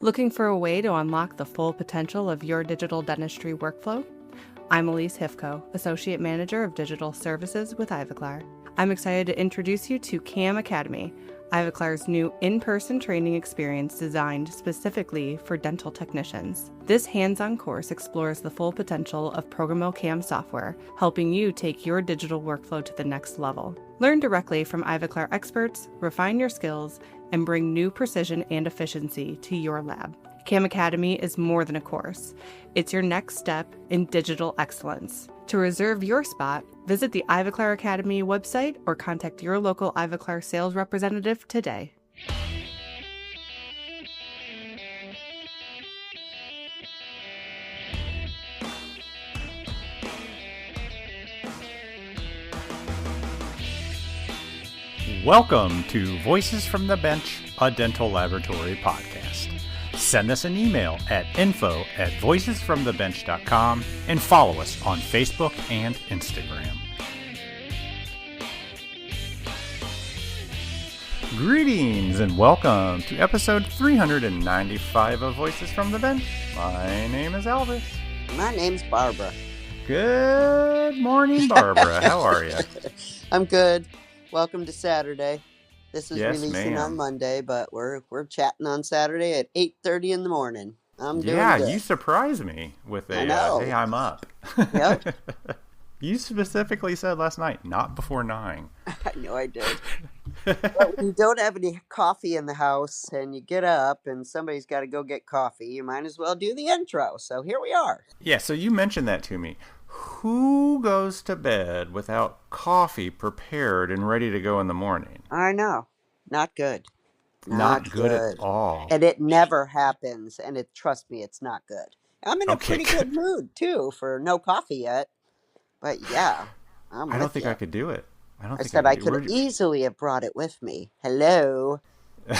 Looking for a way to unlock the full potential of your digital dentistry workflow? I'm Elise Hifko, Associate Manager of Digital Services with Ivoclar. I'm excited to introduce you to CAM Academy, Ivoclar's new in-person training experience designed specifically for dental technicians. This hands-on course explores the full potential of programmable CAM software, helping you take your digital workflow to the next level. Learn directly from Ivoclar experts, refine your skills, and bring new precision and efficiency to your lab. CAM Academy is more than a course. It's your next step in digital excellence. To reserve your spot, visit the Ivoclar Academy website or contact your local Ivoclar sales representative today. Welcome to Voices from the Bench, a dental laboratory podcast. Send us an email at info@voicesfromthebench.com and follow us on Facebook and Instagram. Greetings and welcome to episode 395 of Voices from the Bench. My name is Elvis. My name's Barbara. Good morning, Barbara. How are you? I'm good. Welcome to Saturday. This is Yes, releasing ma'am. on Monday, but we're chatting on Saturday at 8:30 in the morning. I'm doing good. You surprised me with I know. hey, I'm up. Yep. You specifically said last night, not before 9. I know I did. But when you don't have any coffee in the house and you get up and somebody's got to go get coffee, you might as well do the intro. So here we are. Yeah, so you mentioned that to me. Who goes to bed without coffee prepared and ready to go in the morning? I know. Not good. Not good at all. And it never happens. And trust me, it's not good. I'm in a Okay, pretty good mood, too, for no coffee yet. But yeah, I don't think I could do it. I said I could easily have brought it with me. Hello. But,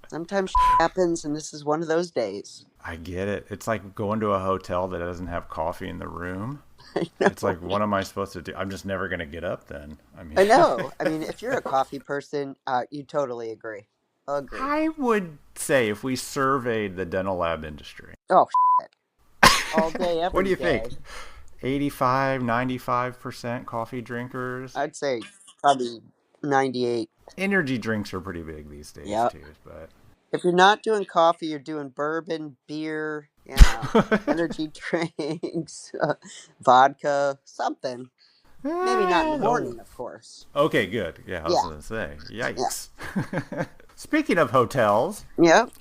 sometimes happens, and this is one of those days. I get it. It's like going to a hotel that doesn't have coffee in the room. I know. It's like, what am I supposed to do? I'm just never going to get up then. I know. I mean, if you're a coffee person, you totally agree. I would say if we surveyed the dental lab industry. Oh, all day, every day. What do you think? 85, 95% coffee drinkers? I'd say probably 98. Energy drinks are pretty big these days, too. But if you're not doing coffee, you're doing bourbon, beer, energy drinks, vodka, something. Maybe not in the morning, of course. Okay, good. Yeah, I was going to say. Yikes. Yeah. Speaking of hotels,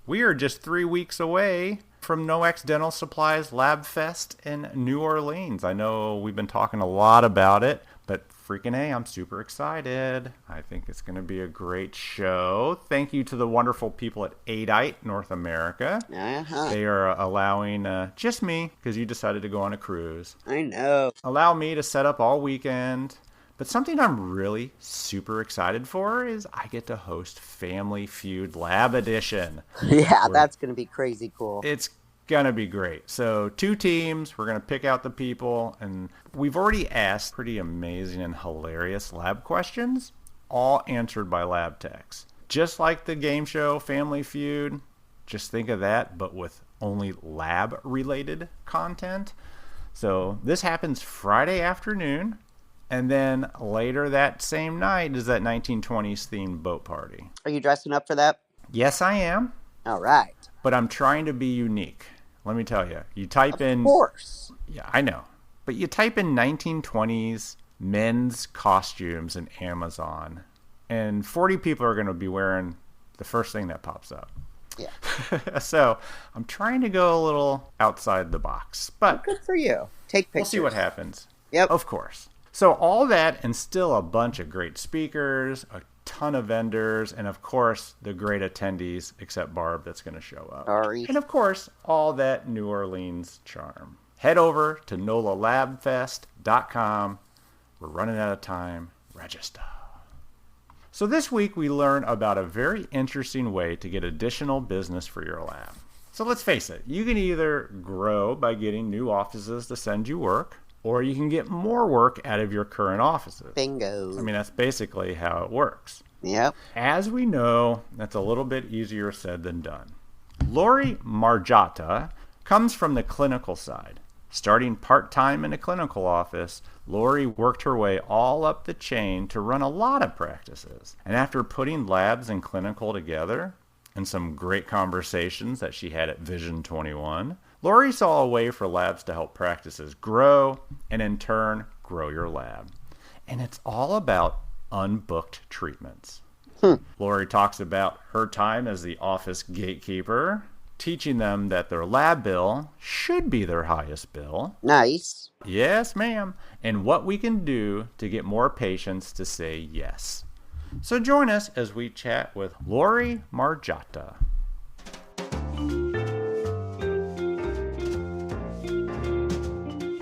we are just 3 weeks away from Nowak Dental Supplies Lab Fest in New Orleans. I know we've been talking a lot about it, but freaking hey, I'm super excited. I think it's going to be a great show. Thank you to the wonderful people at Aidite North America. They are allowing just me, because you decided to go on a cruise. I know. Allow me to set up all weekend. But something I'm really super excited for is I get to host Family Feud Lab Edition. Yeah, that's going to be crazy cool. It's going to be great. So 2 teams, we're going to pick out the people, and we've already asked pretty amazing and hilarious lab questions, all answered by lab techs. Just like the game show Family Feud, just think of that, but with only lab-related content. So this happens Friday afternoon. And then later that same night is that 1920s themed boat party. Are you dressing up for that? Yes, I am. All right. But I'm trying to be unique. Let me tell you. You type in... Of course. Yeah, I know. But you type in 1920s men's costumes in Amazon, and 40 people are going to be wearing the first thing that pops up. Yeah. So I'm trying to go a little outside the box. But good for you. Take pictures. We'll see what happens. Yep. Of course. So all that and still a bunch of great speakers, a ton of vendors, and of course the great attendees, except Barb, that's going to show up. Sorry. And of course, all that New Orleans charm. Head over to NOLALabFest.com. We're running out of time. Register. So this week we learn about a very interesting way to get additional business for your lab. So let's face it, you can either grow by getting new offices to send you work, or you can get more work out of your current offices. Bingo. I mean, that's basically how it works. Yep. As we know, that's a little bit easier said than done. Lori Margiotta comes from the clinical side. Starting part-time in a clinical office, Lori worked her way all up the chain to run a lot of practices. And after putting labs and clinical together, and some great conversations that she had at Vision 21, Lori saw a way for labs to help practices grow, and in turn, grow your lab. And it's all about unbooked treatments. Lori talks about her time as the office gatekeeper, teaching them that their lab bill should be their highest bill. Nice. Yes, ma'am. And what we can do to get more patients to say yes. So join us as we chat with Lori Margiotta.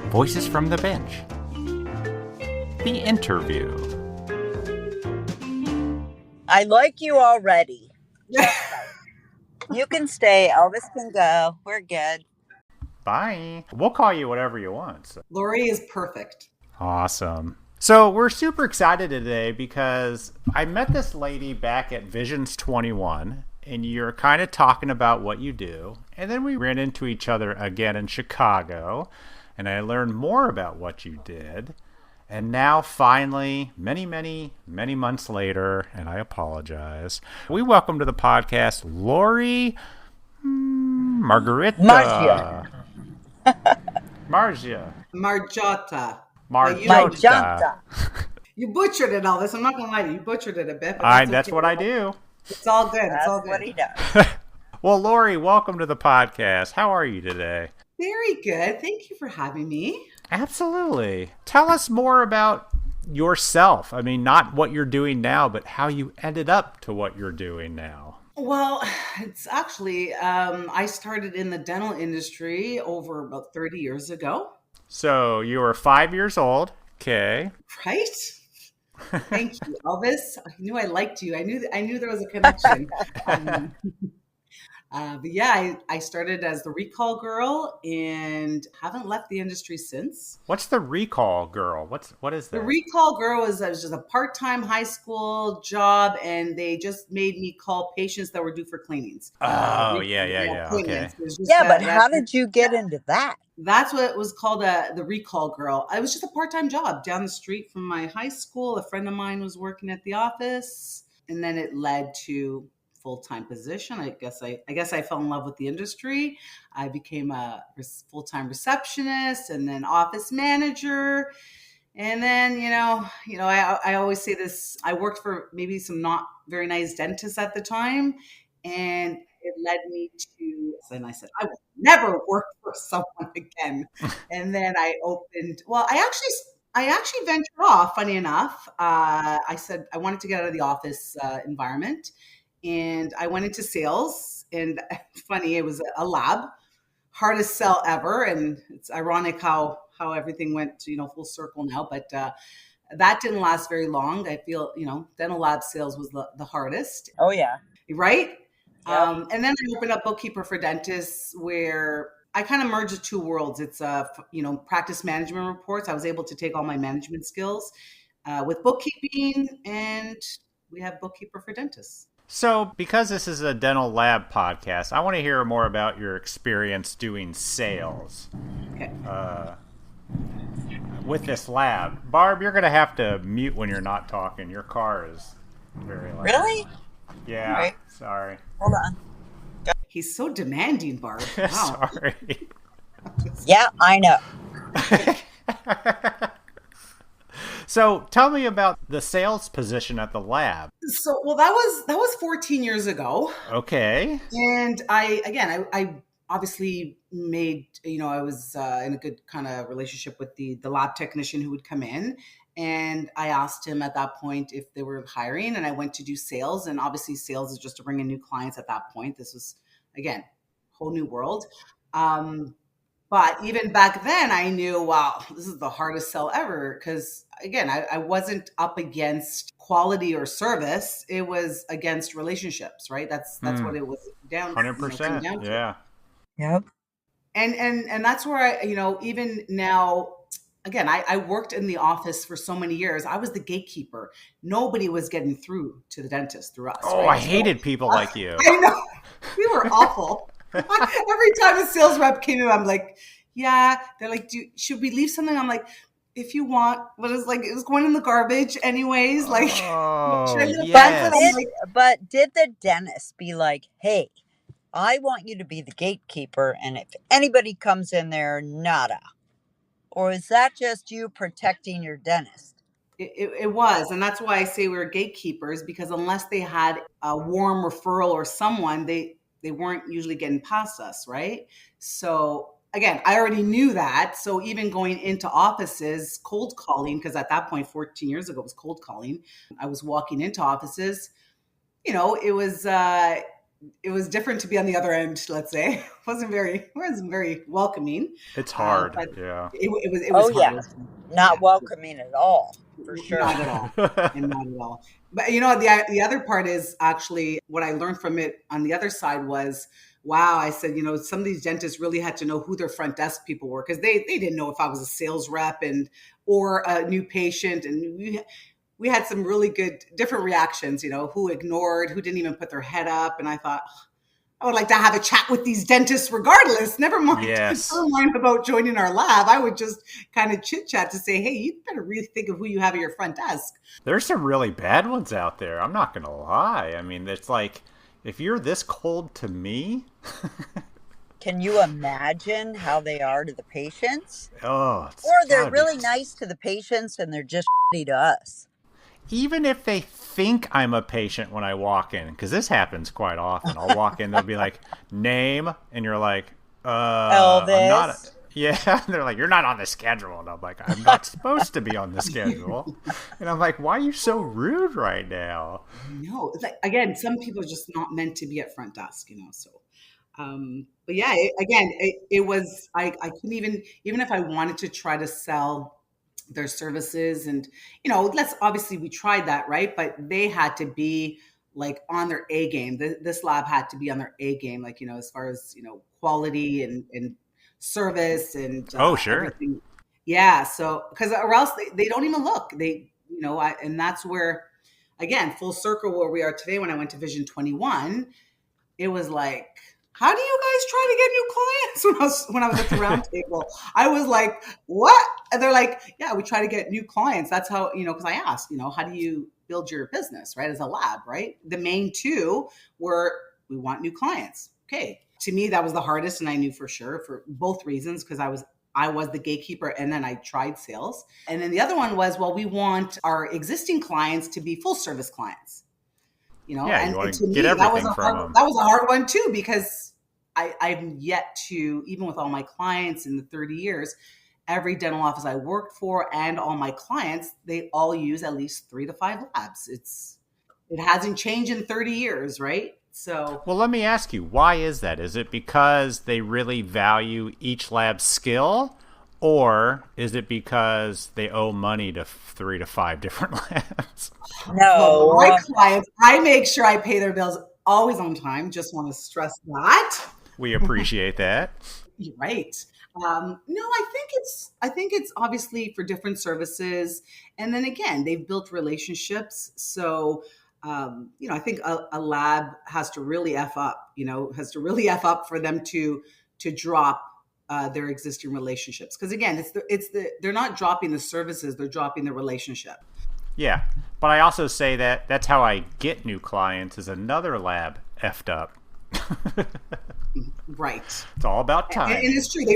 Voices from the bench. The interview. I like you already. You can stay. Elvis can go. We're good. Bye. We'll call you whatever you want. So. Lori is perfect. Awesome. So we're super excited today because I met this lady back at Visions 21, and you're kind of talking about what you do. And then we ran into each other again in Chicago, and I learned more about what you did. And now finally, many months later, and I apologize, we welcome to the podcast Lori Margiotta. Margiotta. Margiotta. You butchered it, Elvis. I'm not going to lie to you. You butchered it a bit. That's what I do. It's all good. That's it's all good. what he does. Well, Lori, welcome to the podcast. How are you today? Very good. Thank you for having me. Absolutely. Tell us more about yourself. I mean, not what you're doing now, but how you ended up to what you're doing now. Well, it's actually, I started in the dental industry over about 30 years ago. So you were 5 years old. Okay. Right? Thank you, Elvis. I knew I liked you. I knew there was a connection. But yeah, I started as the recall girl and haven't left the industry since. What's the recall girl? What is that? The recall girl was just a part-time high school job, and they just made me call patients that were due for cleanings. Yeah. Okay. But how did you get into that? That's what it was called, the recall girl. It was just a part-time job down the street from my high school. A friend of mine was working at the office, and then it led to full-time position. I guess I fell in love with the industry. I became a full-time receptionist and then office manager. And then, I always say this, I worked for maybe some not very nice dentists at the time, and it led me to, and I said, I will never work for someone again. And then I actually ventured off, funny enough. I said I wanted to get out of the office environment. And I went into sales, and funny, it was a lab, hardest sell ever. And it's ironic how everything went to, full circle now, but that didn't last very long. I feel, dental lab sales was the hardest. Oh yeah. Right. Yep. And then I opened up Bookkeeper for dentists, where I kind of merged the two worlds. It's, practice management reports. I was able to take all my management skills with bookkeeping, and we have Bookkeeper for dentists. So, because this is a dental lab podcast, I want to hear more about your experience doing sales. Okay. With this lab. Barb, you're going to have to mute when you're not talking. Your car is very loud. Really? Yeah. Right. Sorry. Hold on. He's so demanding, Barb. Wow. Sorry. Yeah, I know. So tell me about the sales position at the lab. So, well, that was 14 years ago. Okay. And I obviously made, I was in a good kind of relationship with the lab technician who would come in. And I asked him at that point if they were hiring, and I went to do sales. And obviously sales is just to bring in new clients at that point. This was, again, whole new world. But even back then I knew, wow, this is the hardest sell ever. Because again, I wasn't up against quality or service. It was against relationships, right? That's what it was down. 100%. Yeah. Yep. And that's where I, even now, again, I worked in the office for so many years. I was the gatekeeper. Nobody was getting through to the dentist through us. Oh, right? I hated people like you. I know. We were awful. Every time a sales rep came in, I'm like, yeah. They're like, should we leave something? I'm like, if you want, but it's like, it was going in the garbage anyways. Like, oh, should I leave yes. But did the dentist be like, hey, I want you to be the gatekeeper, and if anybody comes in there, nada? Or is that just you protecting your dentist? It was. And that's why I say we were gatekeepers, because unless they had a warm referral or someone, they weren't usually getting past us, right? So again, I already knew that. So even going into offices, cold calling, because at that point, 14 years ago, it was cold calling. I was walking into offices, it was different to be on the other end, let's say. It wasn't very welcoming. It's hard. But yeah. It was hard. Yeah. Not welcoming at all, for sure. Not at all. And not at all. But the other part is actually what I learned from it on the other side was, wow, I said, some of these dentists really had to know who their front desk people were, because they didn't know if I was a sales rep or a new patient. And we had some really good different reactions, who ignored, who didn't even put their head up. And I thought, I would like to have a chat with these dentists regardless. Never mind about joining our lab. I would just kind of chit chat to say, hey, you better really think of who you have at your front desk. There's some really bad ones out there. I'm not going to lie. I mean, it's like, if you're this cold to me. Can you imagine how they are to the patients? Oh, or they're really nice to the patients and they're just shitty to us. Even if they think I'm a patient when I walk in, because this happens quite often. I'll walk in, they'll be like, name, and you're like, Elvis. I'm not. Yeah, they're like, you're not on the schedule. And I'm like, I'm not supposed to be on the schedule. And I'm like, why are you so rude right now? No, it's like, again, some people are just not meant to be at front desk, so. But yeah, it was, I couldn't even if I wanted to try to sell their services and, obviously we tried that, right? But they had to be like on their A game. This lab had to be on their A game, like, as far as, quality and service and oh, sure. Everything. Yeah. So, or else they don't even look, and that's where, again, full circle where we are today. When I went to Vision 21, it was like, how do you guys try to get new clients? When I was at the round table, I was like, what? And they're like, yeah, we try to get new clients. That's how, because I asked, how do you build your business, right? As a lab, right? The main two were, we want new clients. Okay. To me, that was the hardest. And I knew for sure for both reasons, because I was the gatekeeper and then I tried sales. And then the other one was, well, we want our existing clients to be full service clients. Yeah, you want to get everything from them. That was a hard one too, because I've yet to, even with all my clients in the 30 years, every dental office I worked for and all my clients, they all use at least 3 to 5 labs. It hasn't changed in 30 years, right? So, well, let me ask you, why is that? Is it because they really value each lab's skill? Or is it because they owe money to 3 to 5 different labs? No. My clients, I make sure I pay their bills always on time. Just want to stress that. We appreciate that. You're right. No, I think it's obviously for different services. And then again, they've built relationships. So, I think a lab has to really F up, for them to drop their existing relationships. Because again, they're not dropping the services, they're dropping the relationship. Yeah. But I also say that that's how I get new clients, is another lab effed up. Right. It's all about time. And it's true. They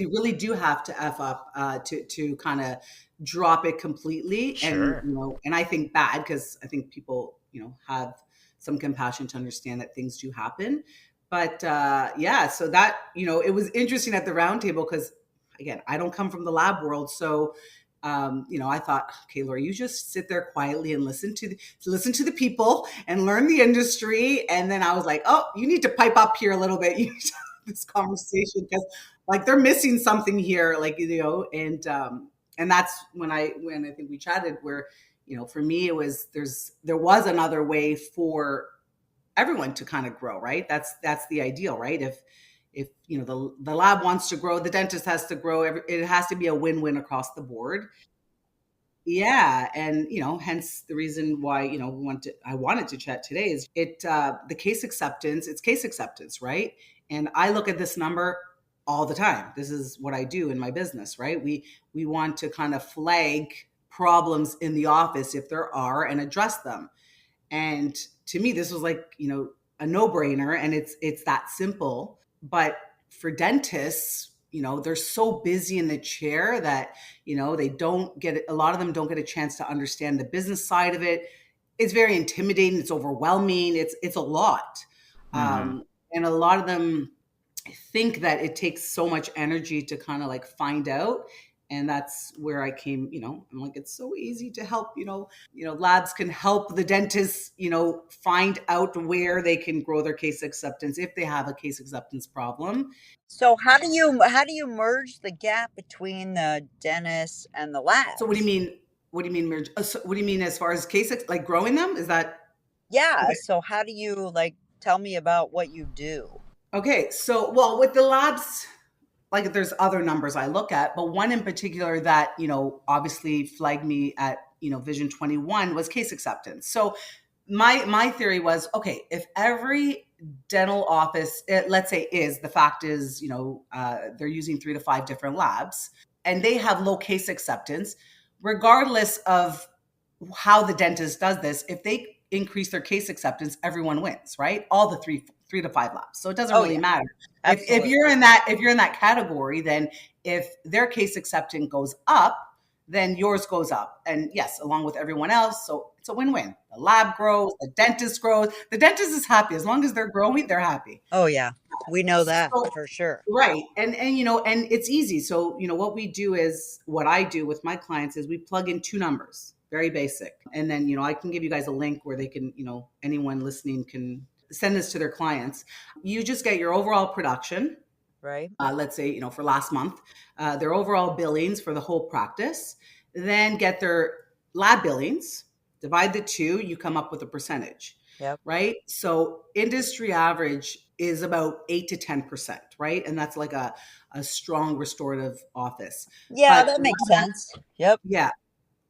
really do have to F up to kind of drop it completely. Sure. And I think bad, because I think people, have some compassion to understand that things do happen. But so that, it was interesting at the round table, because again, I don't come from the lab world. So, I thought, okay, Lori, you just sit there quietly and listen to the people and learn the industry. And then I was like, oh, you need to pipe up here a little bit. You need to have this conversation, because like they're missing something here, like, and that's when I think we chatted where, for me, there was another way for everyone to kind of grow, right? That's the ideal, right? if the lab wants to grow, the dentist has to grow. It has to be a win-win across the board. Yeah, and hence the reason why I wanted to chat today is the case acceptance. It's case acceptance, right? And I look at this number all the time. This is what I do in my business, right? We want to kind of flag problems in the office if there are and address them. And to me, this was like a no-brainer, and it's that simple. But for dentists, they're so busy in the chair that they don't get a lot of them don't get a chance to understand the business side of it. It's very intimidating, it's overwhelming, it's a lot. And a lot of them think that it takes so much energy to kind of like find out. And that's where I came, I'm like, it's so easy to help, labs can help the dentists, find out where they can grow their case acceptance if they have a case acceptance problem. So how do you merge the gap between the dentist and the lab? So what do you mean? What do you mean merge? So what do you mean as far as like growing them? Is that? Yeah. Okay. So how do you tell me about what you do? Okay. So, well, with the labs, like there's other numbers I look at, but one in particular that, obviously flagged me at, Vision 21 was case acceptance. So my theory was, okay, if every dental office, let's say the fact is, they're using 3 to 5 different labs and they have low case acceptance, regardless of how the dentist does this, if they increase their case acceptance, everyone wins, right? All the three to 5 labs. So it doesn't really matter. If you're in that category, then if their case acceptance goes up, then yours goes up. And yes, along with everyone else. So it's a win-win. The lab grows, the dentist grows. The dentist is happy. As long as they're growing, they're happy. Oh yeah. We know that for sure. Right. And and it's easy. So, what we do is, what I do with my clients is we plug in 2 numbers, very basic. And then, I can give you guys a link where they can, anyone listening can send this to their clients. You just get your overall production, right? Let's say, for last month, their overall billings for the whole practice, then get their lab billings, divide the 2, you come up with a percentage. Yep. Right. So industry average is about 8 to 10%, right? And that's like a strong restorative office. Yeah, that makes sense. Yep. Yeah.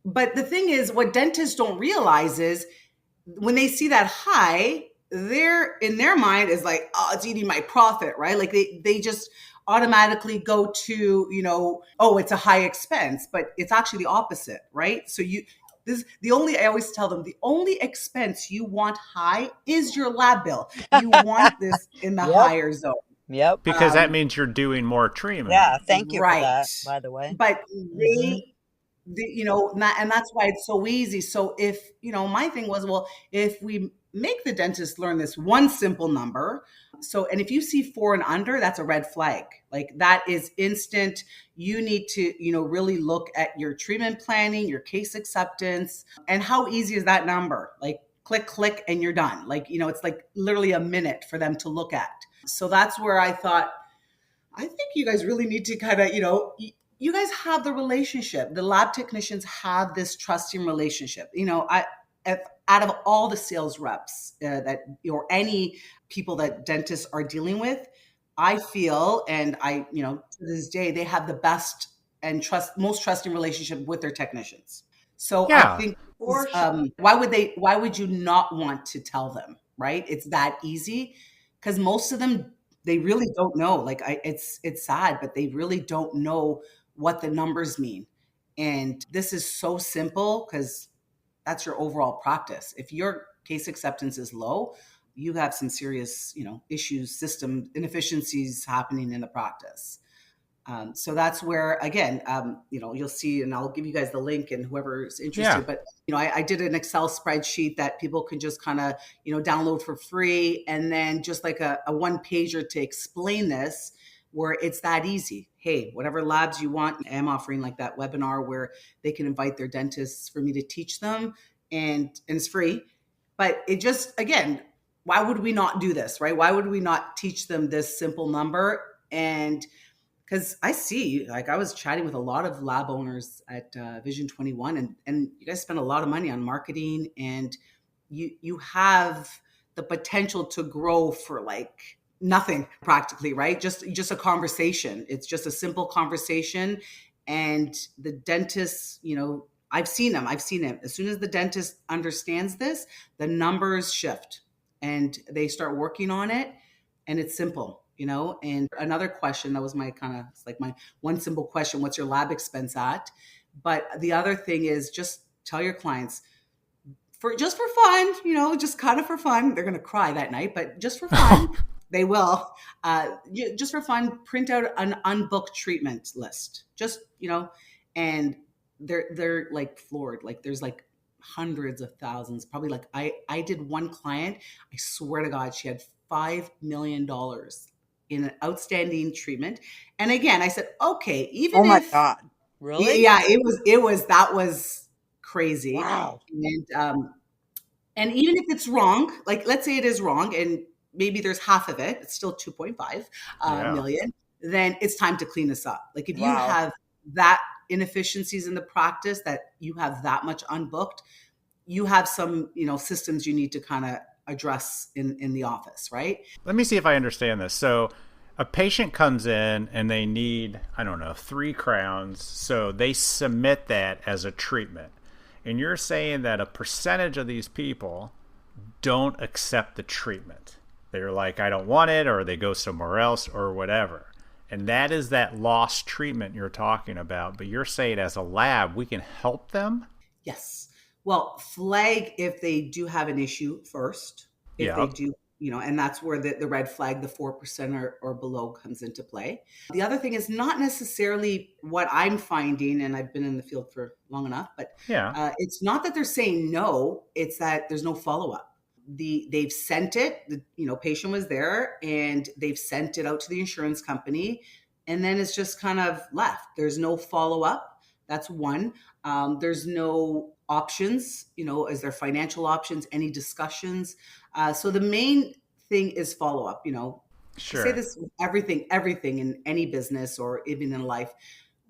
But the thing is, what dentists don't realize is when they see that high, they're in their mind is like, oh, it's eating my profit, right? Like they just automatically go to, oh, it's a high expense, but it's actually the opposite, right? So I always tell them, the only expense you want high is your lab bill. You want this in the higher zone. Yep. Because that means you're doing more treatment. Yeah. Thank you for that, by the way. But and that's why it's so easy. So if, my thing was, well, if we make the dentist learn this one simple number. So, and if you see 4 and under, that's a red flag. Like that is instant. You need to, really look at your treatment planning, your case acceptance, and how easy is that number? Like click, and you're done. Like, it's like literally a minute for them to look at. So that's where I thought, I think you guys really need to kind of, you guys have the relationship. The lab technicians have this trusting relationship. Out of all the sales reps or any people that dentists are dealing with, I feel, and to this day, they have the best and most trusting relationship with their technicians. So yeah, I think, why would you not want to tell them, right? It's that easy, because most of them, they really don't know. Like it's sad, but they really don't know what the numbers mean. And this is so simple because that's your overall practice. If your case acceptance is low, you have some serious, issues, system inefficiencies happening in the practice. So that's where, again, you'll see, and I'll give you guys the link and whoever's interested, but, I did an Excel spreadsheet that people can just kind of, download for free. And then just like a 1-pager to explain this, where it's that easy. Hey, whatever labs you want, I'm offering like that webinar where they can invite their dentists for me to teach them, and it's free. But it just, again, why would we not do this, right? Why would we not teach them this simple number? And because I see, like I was chatting with a lot of lab owners at Vision 21, and you guys spend a lot of money on marketing, and you have the potential to grow for like nothing practically, right? Just a conversation. It's just a simple conversation. And the dentist, I've seen him. As soon as the dentist understands this, the numbers shift and they start working on it, and it's simple. And another question that was my my one simple question: what's your lab expense at? But the other thing is, just tell your clients, for fun, just kind of for fun. They're going to cry that night, but just for fun, they will. Just for fun, print out an unbooked treatment list. And they're like floored. Like there's like hundreds of thousands. Probably like I did one client. I swear to God, she had $5 million in an outstanding treatment. And again, I said, okay, even oh my God, really? Yeah, that was crazy. Wow. And even if it's wrong, like let's say it is wrong and maybe there's half of it, it's still 2.5 million, then it's time to clean this up. Like if you have that inefficiencies in the practice, that you have that much unbooked, you have some, systems you need to kind of address in the office, right? Let me see if I understand this. So a patient comes in and they need, 3 crowns. So they submit that as a treatment. And you're saying that a percentage of these people don't accept the treatment. They're like, I don't want it, or they go somewhere else or whatever. And that is that lost treatment you're talking about. But you're saying as a lab, we can help them? Yes. Well, flag if they do have an issue first. If they do, and that's where the red flag, the 4% or below, comes into play. The other thing is not necessarily what I'm finding, and I've been in the field for long enough, but it's not that they're saying no, it's that there's no follow-up. They've sent it, the patient was there, and they've sent it out to the insurance company, and then it's just kind of left. There's no follow-up. That's one. There's no options, is there financial options, any discussions? So the main thing is follow-up, Sure. I say this with everything in any business or even in life.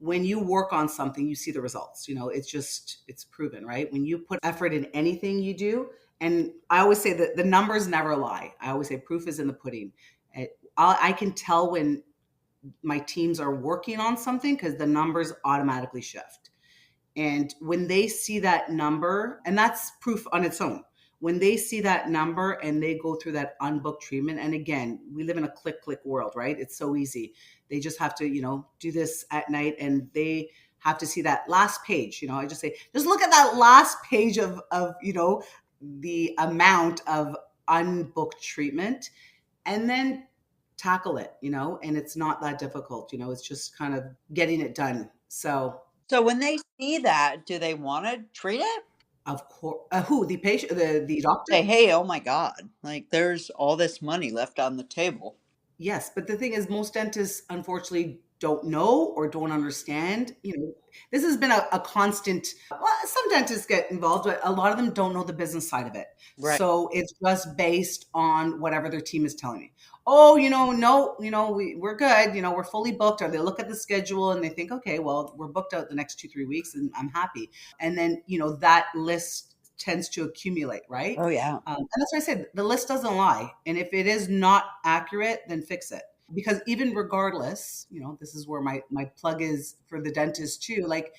When you work on something, you see the results, it's proven, right? When you put effort in anything you do, and I always say that the numbers never lie. I always say proof is in the pudding. I can tell when my teams are working on something because the numbers automatically shift. And when they see that number, and that's proof on its own, when they see that number and they go through that unbooked treatment, and again, we live in a click world, right? It's so easy. They just have to, do this at night, and they have to see that last page. I just say, just look at that last page of the amount of unbooked treatment, and then tackle it, and it's not that difficult. It's just kind of getting it done. So when they see that, do they want to treat it? Of course. Who? The patient, the doctor? Say, hey, oh my God, like there's all this money left on the table. Yes, but the thing is, most dentists unfortunately don't know or don't understand. This has been a constant. Well, some dentists get involved, but a lot of them don't know the business side of it. Right. So it's just based on whatever their team is telling me. Oh, no, we're good. We're fully booked. Or they look at the schedule and they think, okay, well, we're booked out the next 2-3 weeks, and I'm happy. And then that list tends to accumulate, right? Oh yeah. And that's why I said the list doesn't lie. And if it is not accurate, then fix it. Because even regardless, this is where my plug is for the dentist too. Like,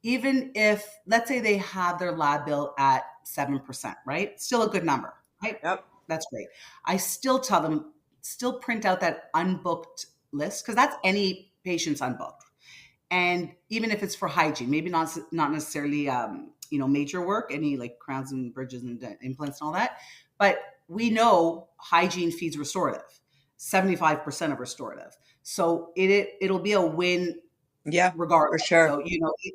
even if, let's say they have their lab bill at 7%, right? Still a good number, right? Yep. That's great. I still tell them, still print out that unbooked list, because that's any patient's unbooked. And even if it's for hygiene, maybe not necessarily, major work, any like crowns and bridges and implants and all that. But we know hygiene feeds restorative, 75% of restorative. So it'll be a win. Yeah, regardless. For sure. So,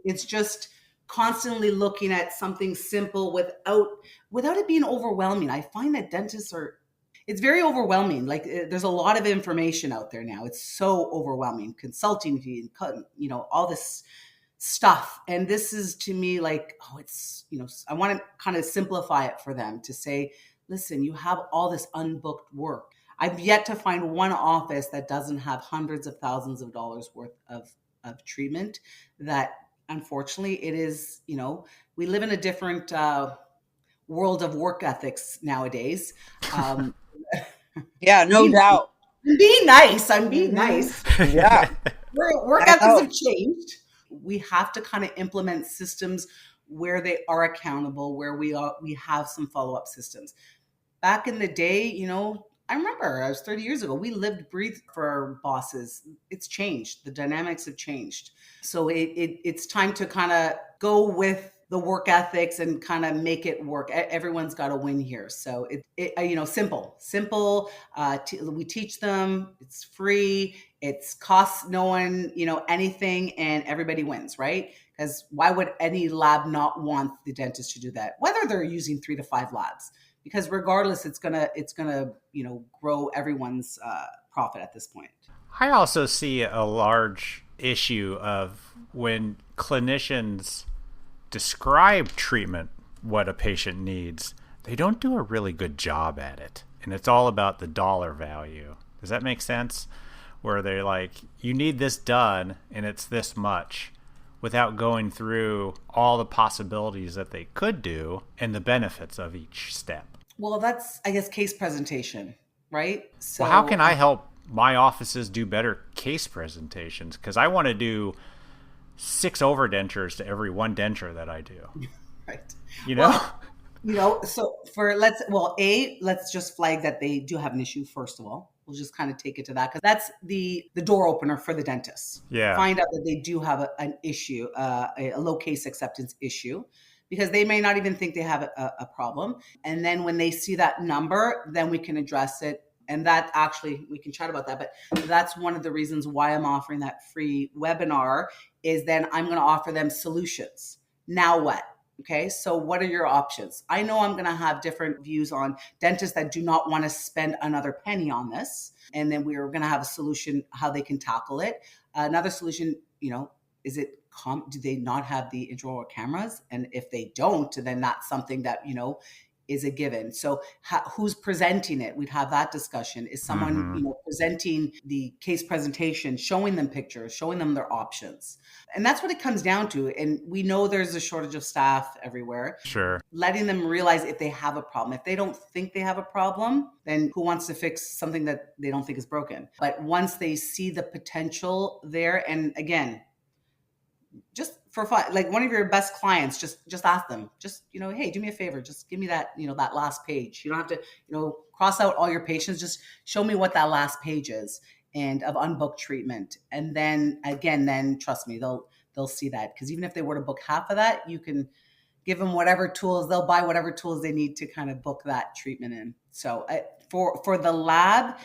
it's just constantly looking at something simple without it being overwhelming. I find that dentists it's very overwhelming. Like, there's a lot of information out there now. It's so overwhelming. Consulting fee, all this stuff. And this is, to me, like, it's, I want to kind of simplify it for them to say, listen, you have all this unbooked work. I've yet to find one office that doesn't have hundreds of thousands of dollars worth of treatment. That, unfortunately, it is, we live in a different world of work ethics nowadays. Yeah, no doubt. I'm being nice. I'm being Mhm. nice. Yeah. Work I ethics know. have changed. We have to kind of implement systems where they are accountable, where we have some follow-up systems. Back in the day, I remember I was 30 years ago. We lived, breathed for our bosses. It's changed. The dynamics have changed. So it's time to kind of go with the work ethics and kind of make it work. Everyone's got to win here. So simple. We teach them. It's free. It's costs no one, anything, and everybody wins, right? Because why would any lab not want the dentist to do that? Whether they're using 3 to 5 labs, because regardless, it's gonna grow everyone's profit at this point. I also see a large issue of when clinicians describe treatment, what a patient needs, they don't do a really good job at it. And it's all about the dollar value. Does that make sense? Where they're like, you need this done and it's this much, without going through all the possibilities that they could do and the benefits of each step. Well, that's, I guess, case presentation, right? So Well, how can I help my offices do better case presentations? Because I want to do 6 overdentures to every 1 denture that I do. right. You know? Well, so let's just flag that they do have an issue, first of all. We'll just kind of take it to that, because that's the door opener for the dentists. Yeah. Find out that they do have an issue, a low case acceptance issue, because they may not even think they have a problem. And then when they see that number, then we can address it. And that actually, we can chat about that. But that's one of the reasons why I'm offering that free webinar, is then I'm going to offer them solutions. Now what? Okay, so what are your options? I know I'm going to have different views on dentists that do not want to spend another penny on this. And then we're going to have a solution, how they can tackle it. Another solution, is it, do they not have the intraoral cameras? And if they don't, then that's something that, is a given. So who's presenting it? We'd have that discussion. Is someone, presenting the case presentation, showing them pictures, showing them their options? And that's what it comes down to. And we know there's a shortage of staff everywhere. Sure. Letting them realize if they have a problem. If they don't think they have a problem, then who wants to fix something that they don't think is broken? But once they see the potential there, and again, just for fun, like one of your best clients, just ask them, hey, do me a favor, just give me that, that last page. You don't have to, cross out all your patients. Just show me what that last page is, and of unbooked treatment. And then again, then trust me, they'll see that. Because even if they were to book half of that, you can give them whatever tools, they'll buy whatever tools they need to kind of book that treatment in. So for the lab,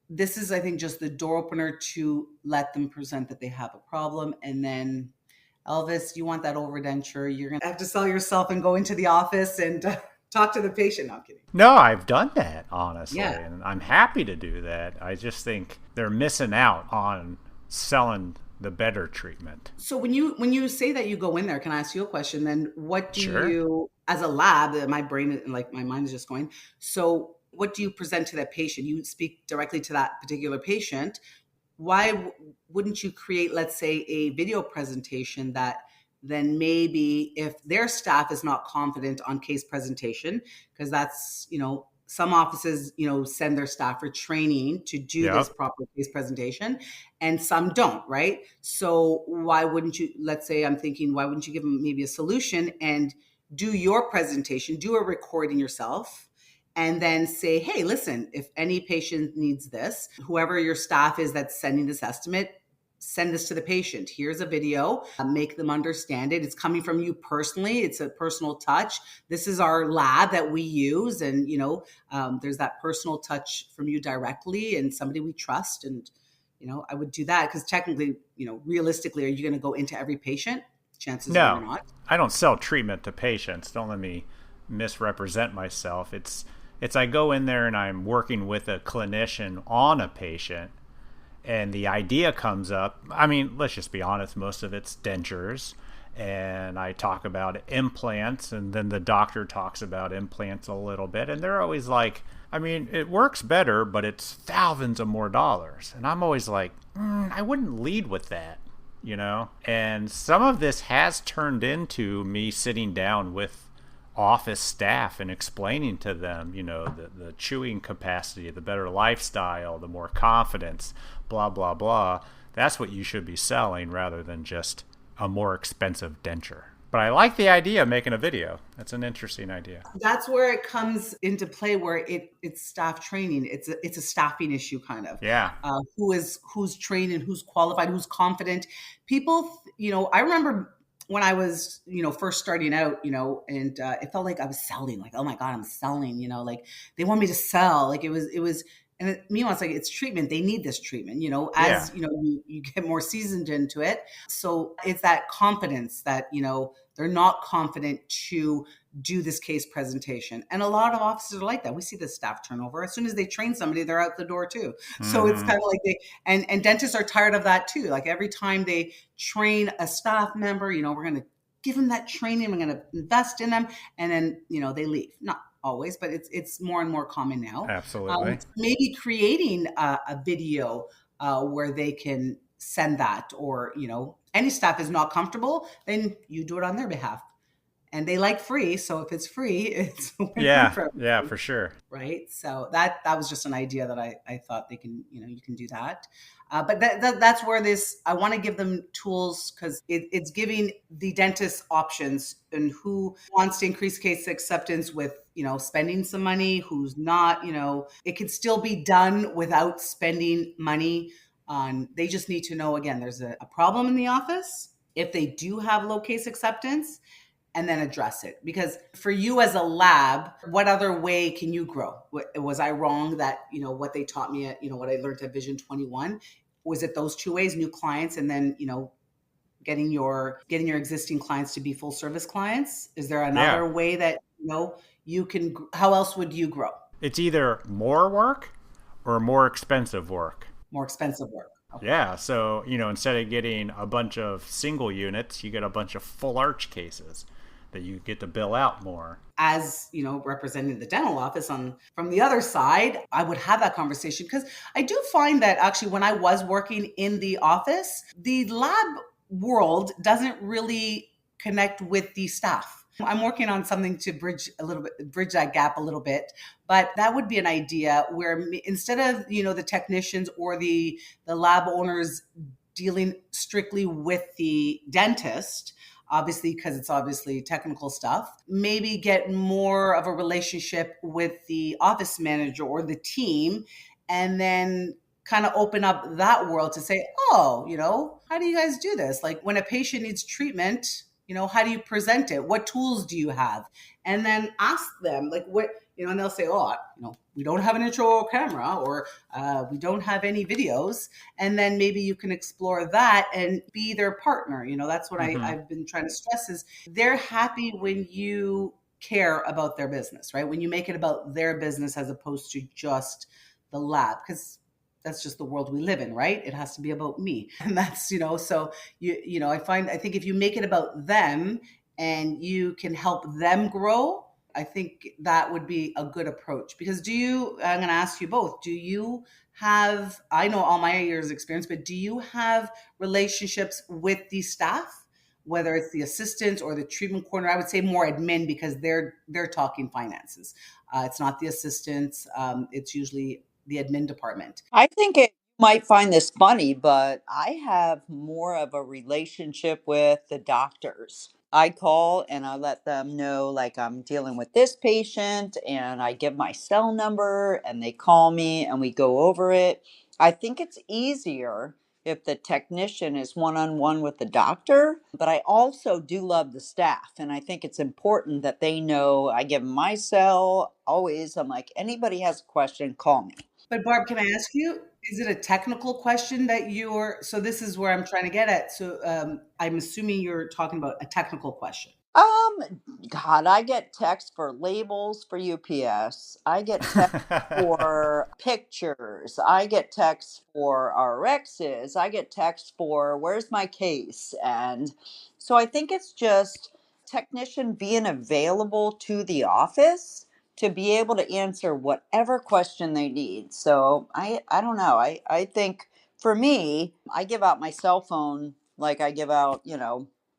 this is, I think, just the door opener to let them present that they have a problem. And then, Elvis, you want that overdenture, you're going to have to sell yourself and go into the office and talk to the patient. No, I'm kidding. No, I've done that, honestly. Yeah. And I'm happy to do that. I just think they're missing out on selling the better treatment. So when you say that you go in there, can I ask you a question? Then what do you, as a lab, my brain, like my mind is just going, so what do you present to that patient? You speak directly to that particular patient. Why wouldn't you create, let's say, a video presentation that then maybe if their staff is not confident on case presentation, because that's, some offices, send their staff for training to do this proper case presentation, and some don't, right? So why wouldn't you, let's say I'm thinking, why wouldn't you give them maybe a solution and do your presentation, do a recording yourself, and then say, hey, listen, if any patient needs this, whoever your staff is that's sending this estimate, send this to the patient. Here's a video, make them understand it. It's coming from you personally. It's a personal touch. This is our lab that we use. And, there's that personal touch from you directly and somebody we trust. And, I would do that because technically, realistically, are you going to go into every patient? Chances are you're not. I don't sell treatment to patients. Don't let me misrepresent myself. It's I go in there and I'm working with a clinician on a patient, and the idea comes up. I mean, let's just be honest, most of it's dentures, and I talk about implants, and then the doctor talks about implants a little bit, and they're always like, I mean, it works better, but it's thousands of more dollars. And I'm always like, I wouldn't lead with that, And some of this has turned into me sitting down with office staff and explaining to them, the chewing capacity, the better lifestyle, the more confidence, blah, blah, blah. That's what you should be selling rather than just a more expensive denture. But I like the idea of making a video. That's an interesting idea. That's where it comes into play, where it's staff training. It's a staffing issue, kind of. Yeah. Who's trained and who's qualified, who's confident. People, I remember when I was, first starting out, and it felt like I was selling. Like, oh my God, I'm selling. Like they want me to sell. Like it was. And meanwhile, it's like, it's treatment. They need this treatment, as, you get more seasoned into it. So it's that confidence that, they're not confident to do this case presentation. And a lot of offices are like that. We see the staff turnover. As soon as they train somebody, they're out the door too. Mm-hmm. So it's kind of like and dentists are tired of that too. Like every time they train a staff member, we're going to give them that training. We're going to invest in them. And then, they leave. Not always, but it's more and more common now. Absolutely. Maybe creating a video where they can send that, or, any staff is not comfortable, then you do it on their behalf. And they like free. So if it's free, it's for sure. Right. So that was just an idea that I thought they can, you can do that. But that's where I want to give them tools, because it's giving the dentist options and who wants to increase case acceptance with, spending some money, who's not, it can still be done without spending money on. They just need to know, again, there's a problem in the office. If they do have low case acceptance, and then address it. Because for you as a lab, what other way can you grow? Was I wrong that, what they taught me at, what I learned at Vision 21, was it those two ways, new clients, and then, getting your existing clients to be full service clients? Is there another way that, you can, how else would you grow? It's either more work or more expensive work. More expensive work. Okay. Yeah. So, instead of getting a bunch of single units, you get a bunch of full arch cases that you get to bill out more. As, representing the dental office from the other side, I would have that conversation, because I do find that actually when I was working in the office, the lab world doesn't really connect with the staff. I'm working on something to bridge that gap a little bit, but that would be an idea where instead of, the technicians or the lab owners dealing strictly with the dentist, obviously, because it's obviously technical stuff, maybe get more of a relationship with the office manager or the team, and then kind of open up that world to say, oh, how do you guys do this? Like when a patient needs treatment, how do you present it? What tools do you have? And then ask them, like, what, and they'll say, oh, we don't have an intro camera, or we don't have any videos. And then maybe you can explore that and be their partner. That's what I've been trying to stress, is they're happy when you care about their business, right? When you make it about their business as opposed to just the lab, because that's just the world we live in, right? It has to be about me. And that's, so I think if you make it about them and you can help them grow, I think that would be a good approach. Because I'm going to ask you both, do you have, I know all my years of experience, but do you have relationships with the staff, whether it's the assistants or the treatment coordinator? I would say more admin, because they're talking finances. It's not the assistants. It's usually the admin department. I think it might find this funny, but I have more of a relationship with the doctors. I call and I let them know, like, I'm dealing with this patient, and I give my cell number and they call me and we go over it. I think it's easier if the technician is one-on-one with the doctor, but I also do love the staff. And I think it's important that they know I give them my cell always. I'm like, anybody has a question, call me. But Barb, can I ask you, is it a technical question that so this is where I'm trying to get at. So I'm assuming you're talking about a technical question. God, I get texts for labels for UPS. I get texts for pictures. I get texts for RXs. I get texts for where's my case. And so I think it's just technician being available to the office to be able to answer whatever question they need. So I don't know. I think for me, I give out my cell phone like I give out,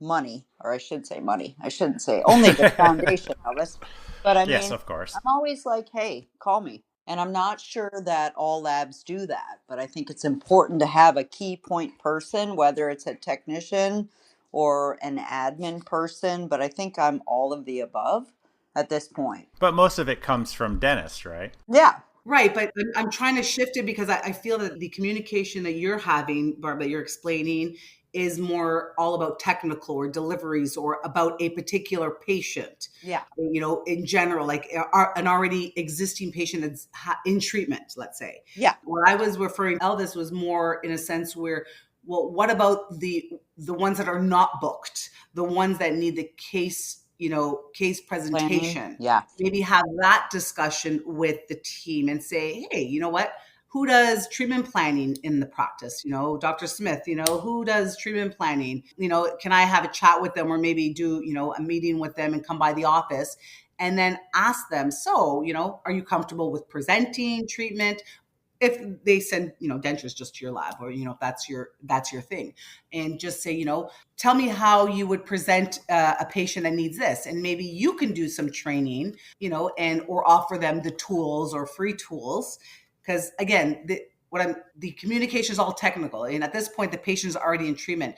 money, or I should say money. I shouldn't say only the foundation, Elvis. But I Yes, mean, of course. I'm always like, hey, call me. And I'm not sure that all labs do that, but I think it's important to have a key point person, whether it's a technician or an admin person. But I think I'm all of the above at this point. But most of it comes from dentists, right? Yeah. Right, but I'm trying to shift it because I feel that the communication that you're having, Barb, that you're explaining, is more all about technical or deliveries or about a particular patient. Yeah. In general, like an already existing patient that's in treatment, let's say. Yeah. What I was referring to Elvis was more in a sense where, well, what about the ones that are not booked, the ones that need the case presentation? Planning. Yeah. Maybe have that discussion with the team and say, hey, you know what? Who does treatment planning in the practice? Dr. Smith, who does treatment planning? Can I have a chat with them or maybe do, a meeting with them and come by the office and then ask them, so, are you comfortable with presenting treatment? If they send, dentures just to your lab or, if that's your thing, and just say, tell me how you would present a patient that needs this. And maybe you can do some training, or offer them the tools or free tools. Because again, the communication is all technical. And at this point, the patient is already in treatment.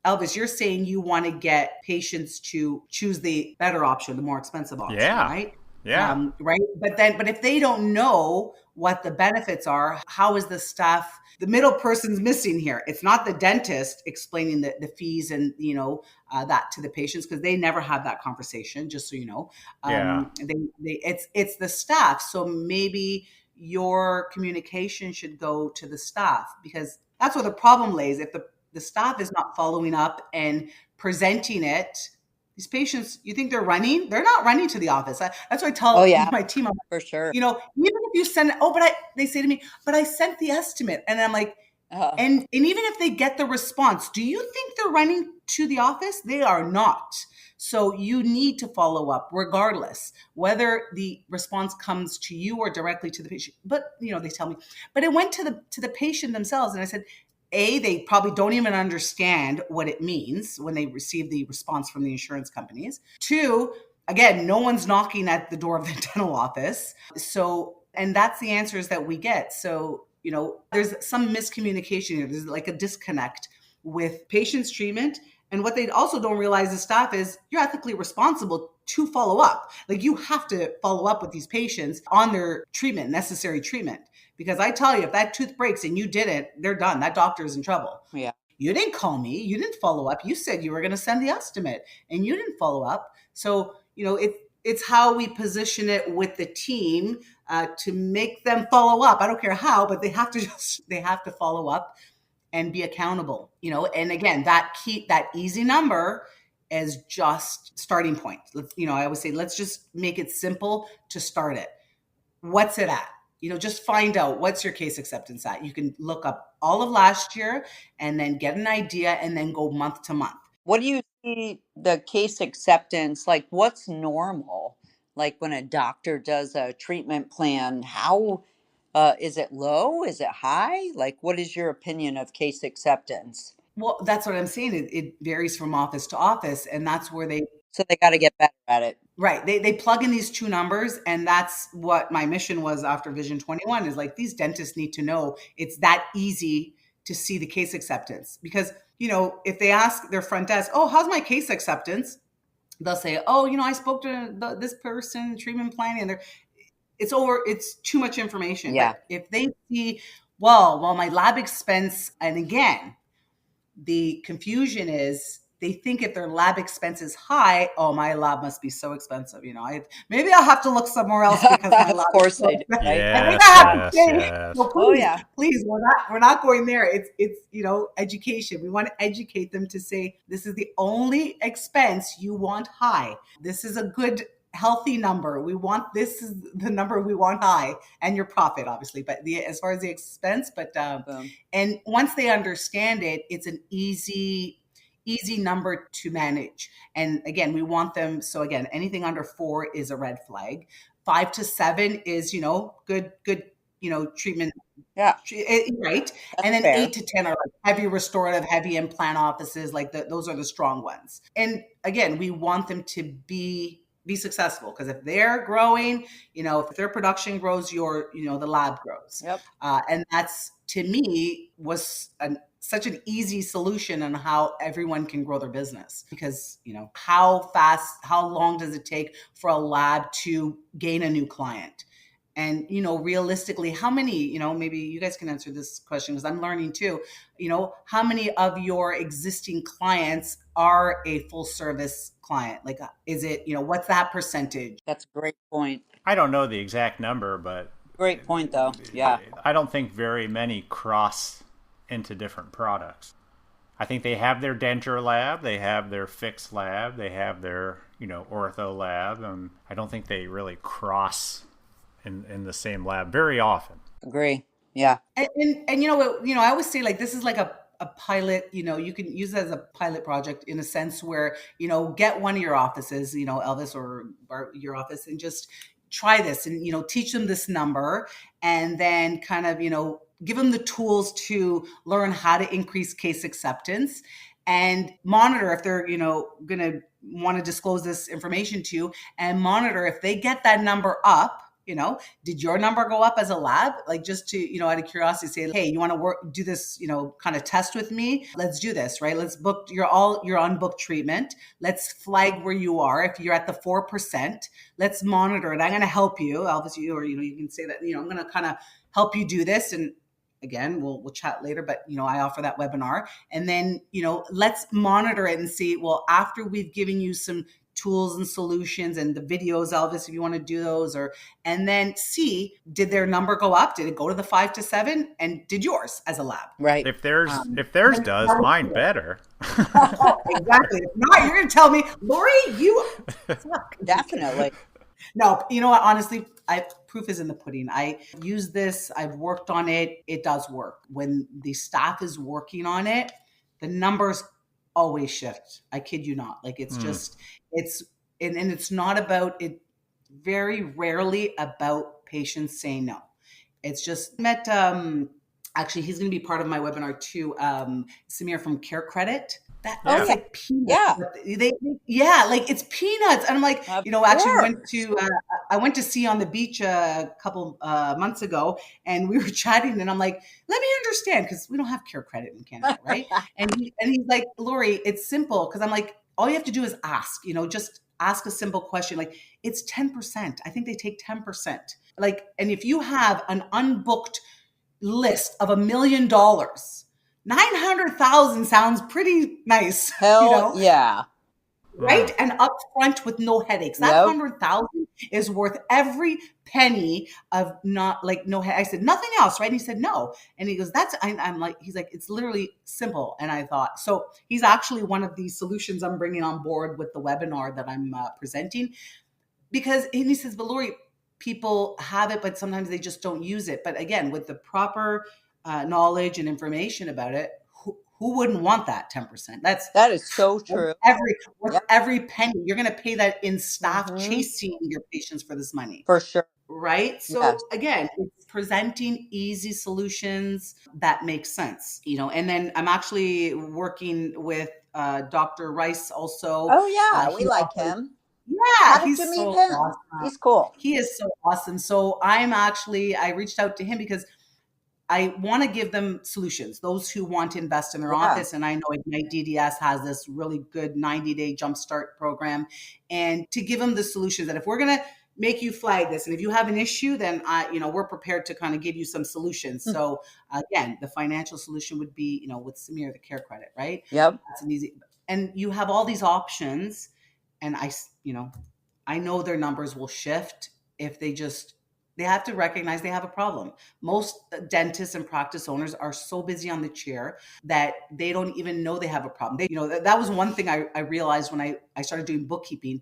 Elvis, you're saying you want to get patients to choose the better option, the more expensive option, right? Yeah. Right. But if they don't know what the benefits are, how is the staff, the middle person's missing here? It's not the dentist explaining the fees and, that to the patients, because they never have that conversation, just so you know. It's the staff. So maybe your communication should go to the staff, because that's where the problem lays. If the staff is not following up and presenting it, these patients, you think they're running? They're not running to the office. That's what I tell my team. I'm for sure. even if you send, they say to me, but I sent the estimate. And I'm like, and even if they get the response, do you think they're running to the office? They are not. So you need to follow up regardless, whether the response comes to you or directly to the patient. But, they tell me, but it went to the patient themselves. And I said, they probably don't even understand what it means when they receive the response from the insurance companies. 2, again, no one's knocking at the door of the dental office. So, and that's the answers that we get. So, there's some miscommunication here. There's like a disconnect with patients' treatment. And what they also don't realize as staff is you're ethically responsible to follow up. Like, you have to follow up with these patients on their treatment, necessary treatment. Because I tell you, if that tooth breaks and you didn't, they're done. That doctor is in trouble. Yeah. You didn't call me. You didn't follow up. You said you were going to send the estimate and you didn't follow up. So, it's how we position it with the team to make them follow up. I don't care how, but they have to follow up and be accountable, and again, that easy number is just starting point. I always say, let's just make it simple to start it. What's it at? Just find out what's your case acceptance at. You can look up all of last year and then get an idea and then go month to month. What do you see the case acceptance, like what's normal? Like when a doctor does a treatment plan, how is it low? Is it high? Like, what is your opinion of case acceptance? Well, that's what I'm saying. It varies from office to office, and that's where So they got to get better at it. Right. They plug in these 2 numbers, and that's what my mission was after Vision 21 is like, these dentists need to know it's that easy to see the case acceptance. Because, if they ask their front desk, oh, how's my case acceptance? They'll say, oh, I spoke to this person, treatment planning, and it's too much information. Yeah. But if they see, well, my lab expense, and again, the confusion is they think if their lab expense is high, oh, my lab must be so expensive. Maybe I'll have to look somewhere else because my lab. Of course they do. Right? Yes. Well, please, we're not going there. It's education. We want to educate them to say this is the only expense you want high. This is a good, healthy number. This is the number we want high, and your profit, obviously. But as far as the expense, and once they understand it, it's an easy number to manage. And again, we want them. So again, anything under 4 is a red flag. 5 to 7 is, good treatment. Yeah. Right. That's and then fair. 8 to 10 are like heavy restorative, heavy implant offices. Like those are the strong ones. And again, we want them to be successful, because if they're growing, if their production grows, the lab grows. Yep. And that's, to me, was such an easy solution on how everyone can grow their business. Because, how long does it take for a lab to gain a new client? And, realistically, how many, maybe you guys can answer this question, because I'm learning too, how many of your existing clients are a full service client? Like, is it, what's that percentage? That's a great point. I don't know the exact number, but Great point, though. Yeah. I don't think very many cross into different products. I think they have their denture lab, they have their fix lab, they have their, ortho lab, and I don't think they really cross in the same lab very often. Agree. Yeah. And I always say, like, this is like a pilot. You can use it as a pilot project, in a sense where, get one of your offices, Elvis or your office, and just try this and, teach them this number, and then kind of, give them the tools to learn how to increase case acceptance, and monitor if they're, going to want to disclose this information to you, and monitor if they get that number up. Did your number go up as a lab? Like, just to, out of curiosity, say, hey, you want to do this, kind of test with me? Let's do this, right? Let's book your unbooked treatment. Let's flag where you are. If you're at the 4%, let's monitor it. I'm going to help you, Elvis, or, you can say that, I'm going to kind of help you do this. And again, we'll chat later, but, I offer that webinar. And then, let's monitor it and see, well, after we've given you some tools and solutions and the videos, Elvis, if you want to do those, and then see, did their number go up? Did it go to the 5 to 7? And did yours as a lab? Right. If theirs does, mine better. Exactly. If not, you're going to tell me, Lori, you suck. Definitely. No, you know what? Honestly, proof is in the pudding. I use this. I've worked on it. It does work. When the staff is working on it, the numbers always shift. I kid you not. Like, it's just, and it's not about it. Very rarely about patients saying no. It's just met, actually, he's going to be part of my webinar too. Samir from Care Credit. That's like peanuts. Yeah. Like, it's peanuts. And I'm like, actually I went to sea on the beach a couple months ago, and we were chatting, and I'm like, let me understand, because we don't have Care Credit in Canada, right? and he's like, Lori, it's simple. Because I'm like, all you have to do is ask, just ask a simple question. Like, it's 10%. I think they take 10%. Like, and if you have an unbooked list of $1 million, 900,000 sounds pretty nice. Hell yeah. Right? And upfront with no headaches. That 100,000 is worth every penny of not like no. I said, nothing else, right? And he said, no. And he goes, I'm like, he's like, it's literally simple. And I thought, so he's actually one of these solutions I'm bringing on board with the webinar that I'm presenting, because, and he says, but Lori, people have it, but sometimes they just don't use it. But again, with the proper knowledge and information about it, who wouldn't want that 10%? That is so true. Every penny, you're going to pay that in staff chasing your patients for this money. For sure. Right? So again, it's presenting easy solutions that make sense, and then I'm actually working with Dr. Rice also. Oh yeah, we like him. Yeah, How did you meet him? Awesome. He's cool. He is so awesome. So I reached out to him because I want to give them solutions, those who want to invest in their office. And I know Ignite DDS has this really good 90-day jumpstart program, and to give them the solutions that if we're going to make you flag this, and if you have an issue, then we're prepared to kind of give you some solutions. So again, the financial solution would be, with Samir, the Care Credit, right? Yep. That's an easy, and you have all these options, and I know their numbers will shift if they have to recognize they have a problem. Most dentists and practice owners are so busy on the chair that they don't even know they have a problem. That was one thing I realized when I started doing bookkeeping.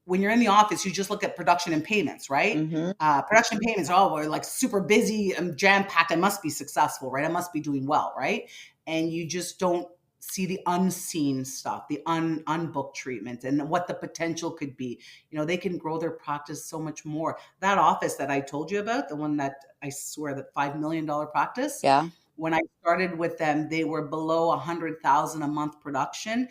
When you're in the office, you just look at production and payments, right? Production and payments, we're like super busy, I'm jam-packed, I must be successful, right? I must be doing well, right? And you just don't see the unseen stuff, the unbooked treatment, and what the potential could be. They can grow their practice so much more. That office that I told you about, the one that I swear, the $5 million practice. Yeah. When I started with them, they were below 100,000 a month production.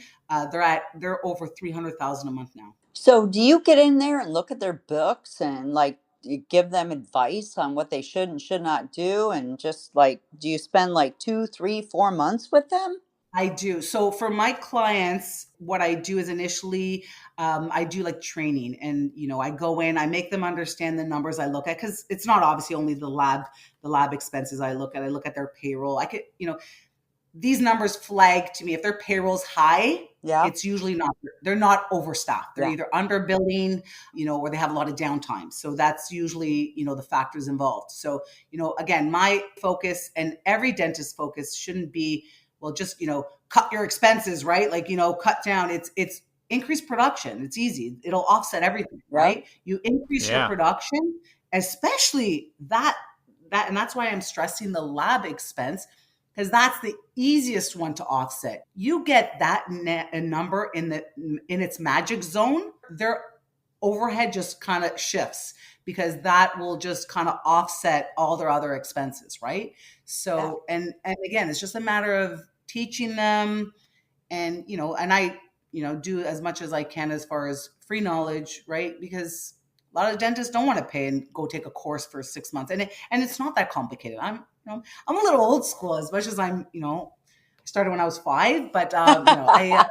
They're over 300,000 a month now. So do you get in there and look at their books and like you give them advice on what they should and should not do? And just like, do you spend like 2, 3, 4 months with them? I do. So for my clients, what I do is initially I do like training, and I go in, I make them understand the numbers I look at, because it's not obviously only the lab expenses I look at. I look at their payroll. I could, these numbers flag to me. If their payroll's high, Yeah. it's usually they're not overstaffed. They're Yeah. either underbilling, or they have a lot of downtime. So that's usually, the factors involved. So, again, my focus and every dentist focus shouldn't be, well, just, cut your expenses, right? Like, cut down. It's increase production. It's easy. It'll offset everything, right? You increase your production, especially that, and that's why I'm stressing the lab expense, because that's the easiest one to offset. You get that number in its magic zone, their overhead just kind of shifts, because that will just kind of offset all their other expenses, right? So, and again, it's just a matter of teaching them, and and I do as much as I can as far as free knowledge, right? Because a lot of dentists don't want to pay and go take a course for 6 months, and it's not that complicated. I'm a little old school, as much as I'm started when I was 5, but I'm a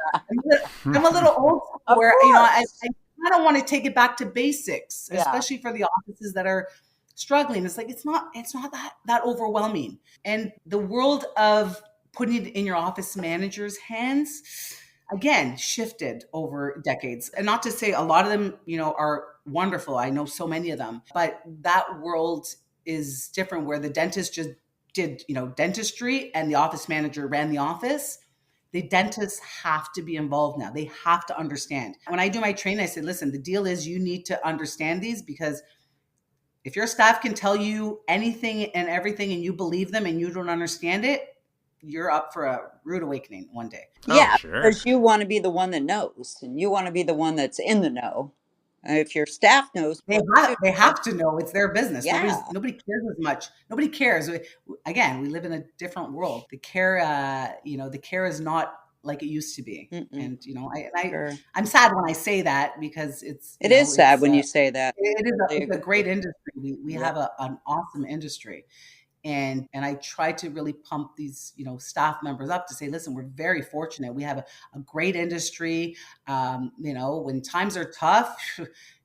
little old school where I don't want to take it back to basics, especially for the offices that are struggling. It's like it's not that overwhelming, and the world of putting it in your office manager's hands, again, shifted over decades. And not to say a lot of them, are wonderful. I know so many of them, but that world is different, where the dentist just did, dentistry and the office manager ran the office. The dentists have to be involved now. They have to understand. When I do my training, I said, listen, the deal is you need to understand these, because if your staff can tell you anything and everything and you believe them and you don't understand it, you're up for a rude awakening one day. Yeah, because you want to be the one that knows, and you want to be the one that's in the know. If your staff knows, they have to know. It's their business. Yeah. Nobody cares as much. Nobody cares. Again, we live in a different world. The care, the care is not like it used to be. And I'm sad when I say that, because it is sad when you say that. It's a great industry. We have an awesome industry. And I try to really pump these, staff members up to say, listen, we're very fortunate. We have a great industry. When times are tough,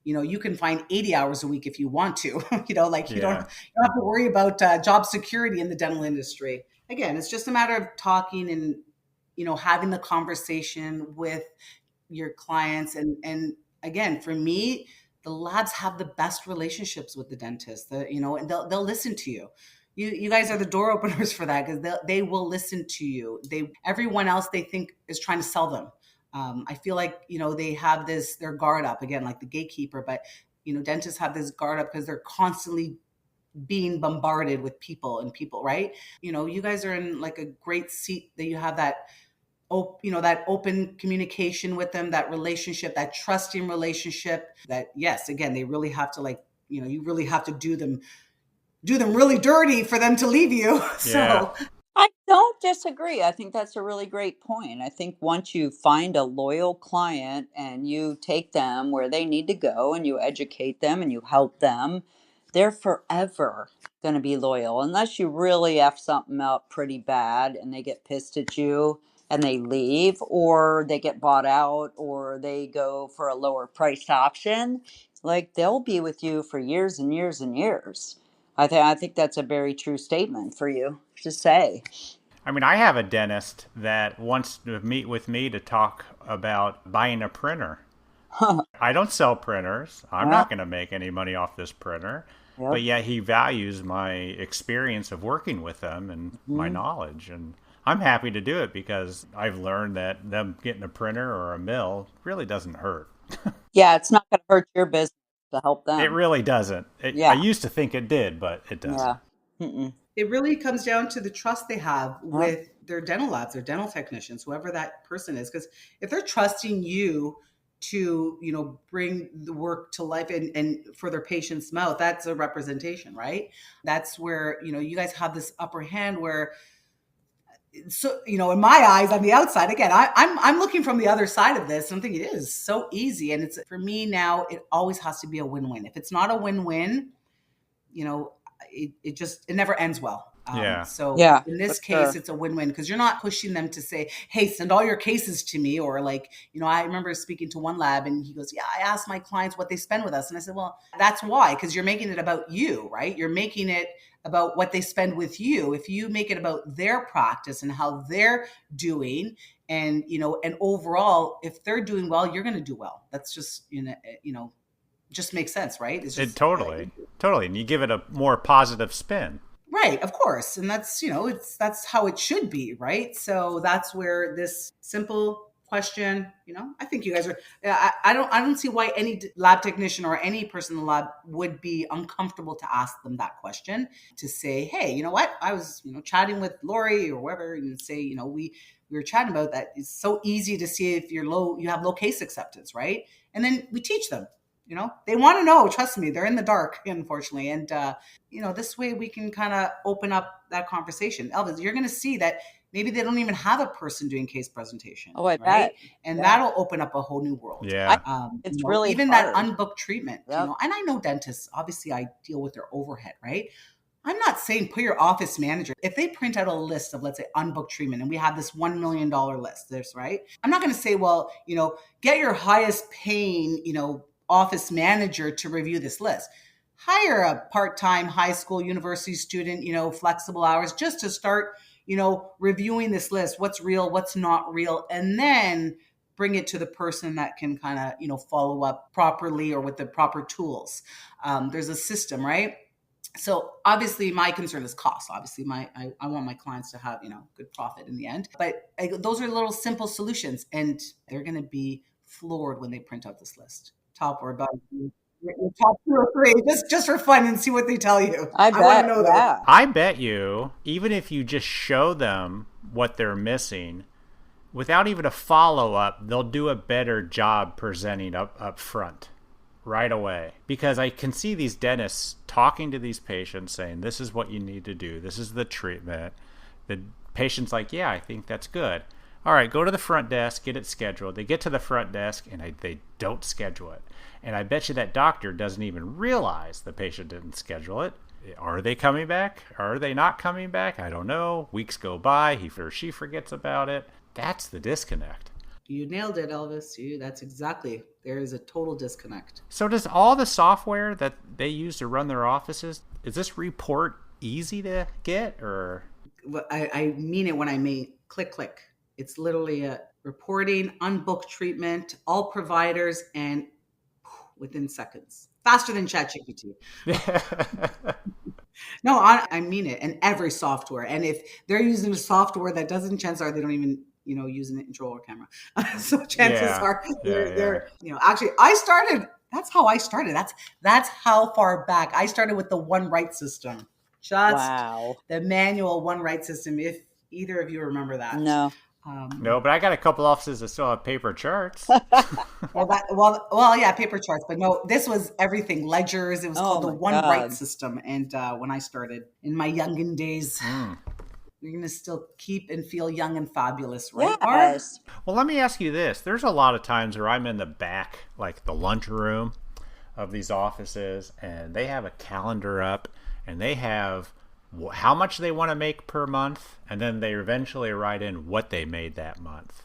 you can find 80 hours a week if you want to, you don't have to worry about job security in the dental industry. Again, it's just a matter of talking and, having the conversation with your clients. And again, for me, the labs have the best relationships with the dentist, and they'll listen to you. You guys are the door openers for that, because they will listen to you. Everyone else they think is trying to sell them. I feel like, they have their guard up, again, like the gatekeeper, but, dentists have this guard up because they're constantly being bombarded with people, right? You guys are in like a great seat that you have that open communication with them, that relationship, that trusting relationship, that, yes, again, they really have to you really have to do them really dirty for them to leave you. So I don't disagree. I think that's a really great point. I think once you find a loyal client and you take them where they need to go and you educate them and you help them, they're forever going to be loyal, unless you really F something up pretty bad and they get pissed at you and they leave, or they get bought out, or they go for a lower priced option. Like, they'll be with you for years and years and years. I think that's a very true statement for you to say. I mean, I have a dentist that wants to meet with me to talk about buying a printer. I don't sell printers. I'm not going to make any money off this printer. Yep. But yet he values my experience of working with them and my knowledge. And I'm happy to do it, because I've learned that them getting a printer or a mill really doesn't hurt. Yeah, it's not going to hurt your business to help them. It really doesn't. I used to think it did, but it doesn't. Yeah. It really comes down to the trust they have with their dental labs, their dental technicians, whoever that person is. Because if they're trusting you to, bring the work to life and for their patient's mouth, that's a representation, right? That's where, you guys have this upper hand where, so, in my eyes on the outside, again, I'm looking from the other side of this. And I'm thinking it is so easy. And it's, for me now, it always has to be a win-win. If it's not a win-win, it never ends well. So in this case, it's a win-win because you're not pushing them to say, hey, send all your cases to me. Or like, I remember speaking to one lab and he goes, yeah, I asked my clients what they spend with us. And I said, well, that's why, because you're making it about you, right? You're making it about what they spend with you. If you make it about their practice and how they're doing, and, and overall, if they're doing well, you're going to do well. That's just, just makes sense, right? It's just, totally. And you give it a more positive spin. Right, of course. And that's, that's how it should be, right? So that's where this simple question, I think you guys are, I don't see why any lab technician or any person in the lab would be uncomfortable to ask them that question, to say, hey, you know what? I was, chatting with Lori or whoever, and say, we were chatting about that. It's so easy to see if you have low case acceptance, right? And then we teach them. They want to know, trust me, they're in the dark, unfortunately. And, this way we can kind of open up that conversation. Elvis, you're going to see that maybe they don't even have a person doing case presentation. Oh, I right? bet. And that'll open up a whole new world. Yeah. It's really even hard. that unbooked treatment, and I know dentists, obviously I deal with their overhead, right? I'm not saying put your office manager, if they print out a list of, let's say, unbooked treatment, and we have this $1 million list, right? I'm not going to say, well, get your highest paying, office manager to review this list. Hire a part-time high school, university student, flexible hours, just to start, reviewing this list, what's real, what's not real, and then bring it to the person that can kind of, follow up properly or with the proper tools. There's a system, right? So obviously my concern is cost. Obviously I want my clients to have, good profit in the end, but those are little simple solutions, and they're going to be floored when they print out this list. Top or bottom, top 2 or 3, just for fun, and see what they tell you. I want to know that. I bet you, even if you just show them what they're missing, without even a follow-up, they'll do a better job presenting up front right away. Because I can see these dentists talking to these patients saying, this is what you need to do. This is the treatment. The patient's like, yeah, I think that's good. All right, go to the front desk, get it scheduled. They get to the front desk, and they don't schedule it. And I bet you that doctor doesn't even realize the patient didn't schedule it. Are they coming back? Are they not coming back? I don't know. Weeks go by. He or she forgets about it. That's the disconnect. You nailed it, Elvis. That's exactly. There is a total disconnect. So does all the software that they use to run their offices, is this report easy to get? Or I mean it when I mean click. It's literally a reporting, unbooked treatment, all providers, and within seconds. Faster than ChatGPT. No, I mean it. And every software. And if they're using a software that doesn't, chances are they don't even, use an intro or camera. So chances are they're actually that's how I started. That's how far back. I started with the One Right system. The manual One Right system, if either of you remember that. No. No, but I got a couple offices that still have paper charts. Yeah, paper charts. But no, this was everything. Ledgers. It was called the One Right system. And when I started in my youngin' days, you're going to still keep and feel young and fabulous, right? Yes. Well, let me ask you this. There's a lot of times where I'm in the back, like the lunchroom of these offices, and they have a calendar up, and they have how much they want to make per month, and then they eventually write in what they made that month.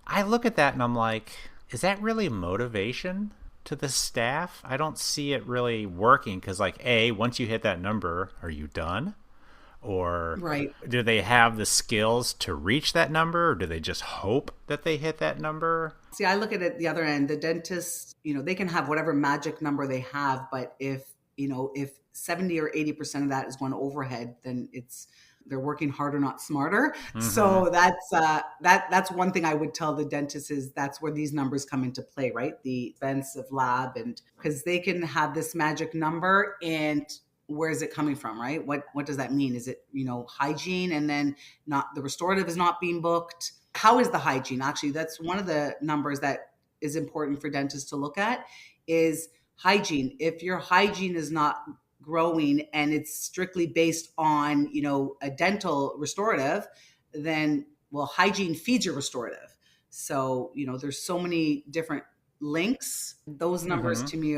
I look at that and I'm like, is that really motivation to the staff? I don't see it really working, because once you hit that number, are you done? Or do they have the skills to reach that number, or do they just hope that they hit that number? See, I look at it the other end. The dentists, they can have whatever magic number they have, but if 70 or 80% of that is going to overhead, then they're working harder, not smarter. Mm-hmm. So that's one thing I would tell the dentist is that's where these numbers come into play, right? The expense of lab, and because they can have this magic number and where is it coming from, right? What does that mean? Is it, hygiene, and then not the restorative is not being booked? How is the hygiene? Actually, that's one of the numbers that is important for dentists to look at, is hygiene. If your hygiene is not growing and it's strictly based on, a dental restorative, then, well, hygiene feeds your restorative. So, there's so many different links. Those numbers to me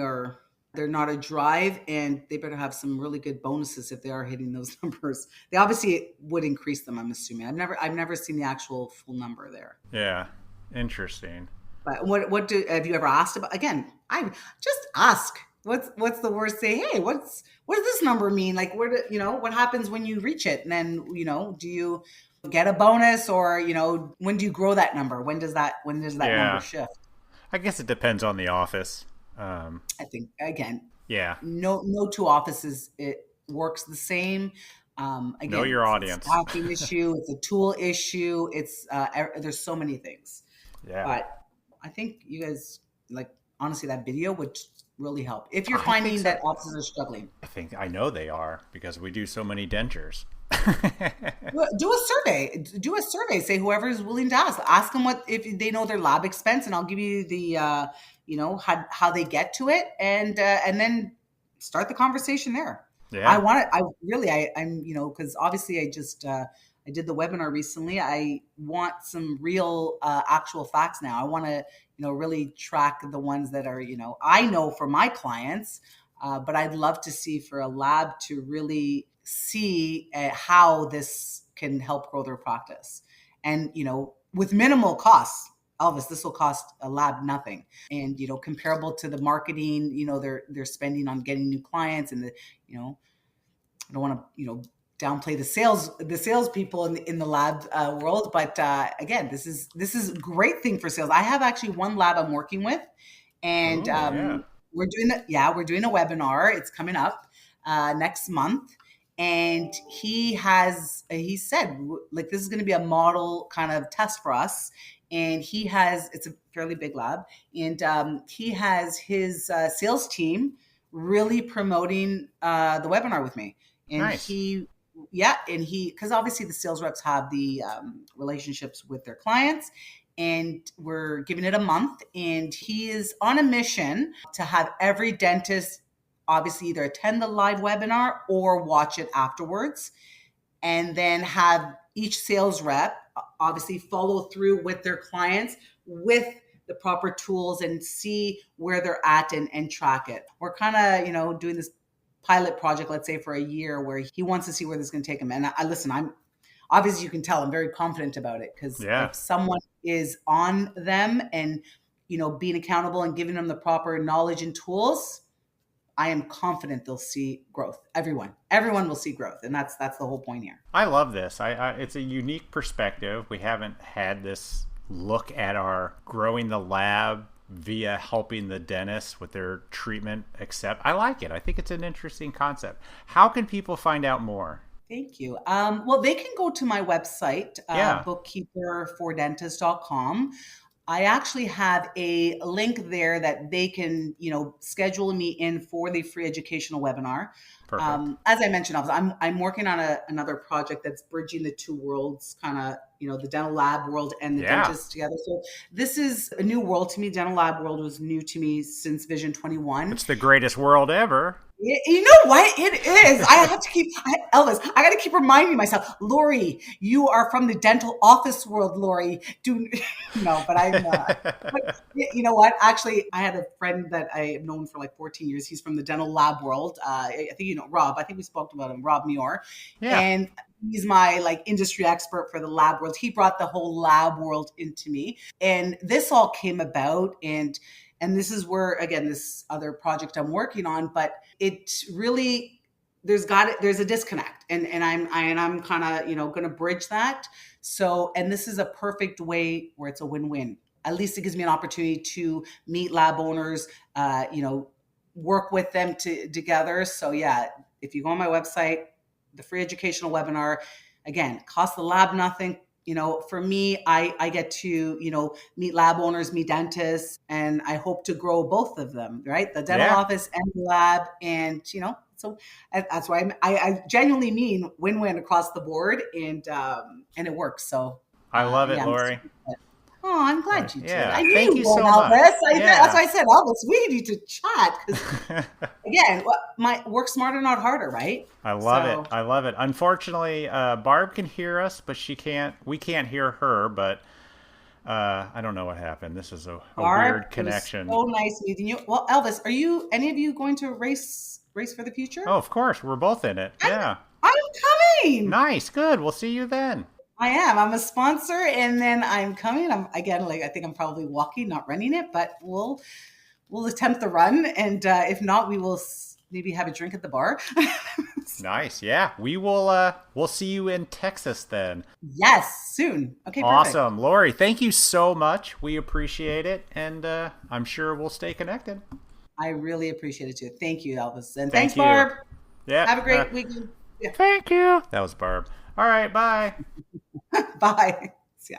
they're not a drive, and they better have some really good bonuses if they are hitting those numbers. They obviously would increase them, I'm assuming. I've never seen the actual full number there. Yeah. Interesting. But have you ever asked about, again, I just ask, what's the worst? Say, hey, what does this number mean? Like, what happens when you reach it? And then, do you get a bonus, or, when do you grow that number? When does that number shift? I guess it depends on the office. I think, again, yeah, no two offices, it works the same. Again, know your audience. It's a staffing issue. It's a tool issue. It's there's so many things. Yeah. But I think you guys, honestly, that video would really help if you're finding that offices are struggling. I know they are, because we do so many dentures. Do a survey. Say whoever is willing to ask them if they know their lab expense, and I'll give you the how they get to it, and then start the conversation there. Yeah. I'm because obviously I did the webinar recently. I want some real actual facts now. I want to really track the ones that are I know for my clients, but I'd love to see for a lab to really see how this can help grow their practice, and with minimal costs. Elvis, this will cost a lab nothing, and comparable to the marketing they're spending on getting new clients, and I don't want to downplay the salespeople in the lab world, but again, this is a great thing for sales. I have actually one lab I'm working with, and we're doing a webinar. It's coming up next month. And he said, this is going to be a model kind of test for us. And it's a fairly big lab. And he has his sales team really promoting the webinar with me. And nice. Because obviously the sales reps have the relationships with their clients. And we're giving it a month. And he is on a mission to have every dentist obviously either attend the live webinar or watch it afterwards, and then have each sales rep obviously follow through with their clients with the proper tools and see where they're at and track it. We're kind of, doing this pilot project, let's say for a year, where he wants to see where this is going to take him. And I'm obviously, you can tell I'm very confident about it, because if someone is on them and, being accountable and giving them the proper knowledge and tools, I am confident they'll see growth. Everyone will see growth. And that's the whole point here. I love this. It's a unique perspective. We haven't had this look at our growing the lab via helping the dentists with their treatment, except I like it. I think it's an interesting concept. How can people find out more? Thank you. Well, they can go to my website, bookkeeper4dentist.com. I actually have a link there that they can, schedule me in for the free educational webinar. Perfect. As I mentioned, I'm working on another project that's bridging the two worlds, kind of, the dental lab world and the dentist together. So this is a new world to me. Dental lab world was new to me since Vision 21. It's the greatest world ever. You know what? It is. I have to Elvis, I got to keep reminding myself, Lori, you are from the dental office world, Lori. But I'm not. But you know what? Actually, I had a friend that I have known for like 14 years. He's from the dental lab world. I think Rob. I think we spoke about him, Rob Muir. Yeah. And he's my industry expert for the lab world. He brought the whole lab world into me. And this all came about, and this is where, again, this other project I'm working on, but it really, there's a disconnect, and I'm kind of, going to bridge that. So, and this is a perfect way where it's a win-win. At least it gives me an opportunity to meet lab owners, work with them together. So yeah, if you go on my website, the free educational webinar, again, costs the lab nothing. For me, I get to, meet lab owners, meet dentists, and I hope to grow both of them, right? The dental office and the lab. And, So that's why I genuinely mean win-win across the board, and it works. So I love it, Lori. Oh, I'm glad you did. Yeah, I knew thank you so much. Elvis. That's why I said, Elvis, we need to chat. Because again, work smarter, not harder, right? I love it. I love it. Unfortunately, Barb can hear us, but we can't hear her. But I don't know what happened. This is a weird connection. So nice meeting you. Well, Elvis, are any of you going to race for the future? Oh, of course. We're both in it. Yeah. I'm coming. Nice. Good. We'll see you then. I am. I'm a sponsor, and then I'm coming. I think I'm probably walking, not running it, but we'll attempt the run, and if not, we will maybe have a drink at the bar. Nice. Yeah, we will. We'll see you in Texas then. Yes, soon. Okay. Awesome, perfect. Lori. Thank you so much. We appreciate it, and I'm sure we'll stay connected. I really appreciate it too. Thank you, Elvis, and thanks, Barb. Yeah. Have a great weekend. Yeah. Thank you. That was Barb. All right. Bye. Bye. Yeah.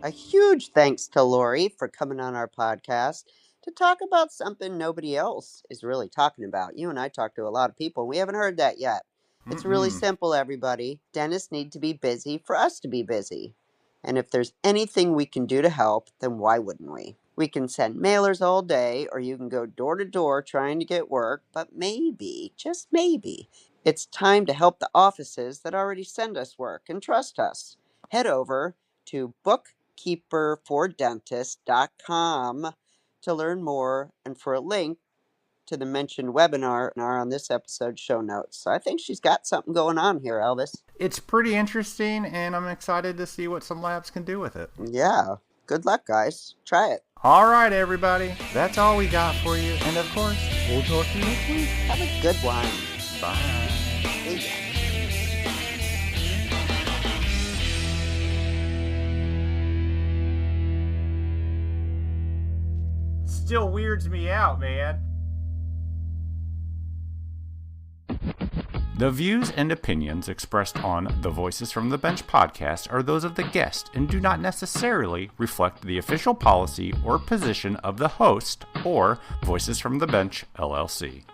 A huge thanks to Lori for coming on our podcast to talk about something nobody else is really talking about. You and I talk to a lot of people. We haven't heard that yet. It's really simple, everybody. Dentists need to be busy for us to be busy. And if there's anything we can do to help, then why wouldn't we? We can send mailers all day, or you can go door to door trying to get work, but maybe, just maybe, it's time to help the offices that already send us work and trust us. Head over to bookkeeperfordentists.com to learn more and for a link to the mentioned webinar on this episode's show notes. So I think she's got something going on here, Elvis. It's pretty interesting, and I'm excited to see what some labs can do with it. Yeah. Good luck, guys. Try it. All right, everybody. That's all we got for you. And of course, we'll talk to you next week. Have a good one. Bye. See ya. Still weirds me out, man. The views and opinions expressed on the Voices from the Bench podcast are those of the guest and do not necessarily reflect the official policy or position of the host or Voices from the Bench, LLC.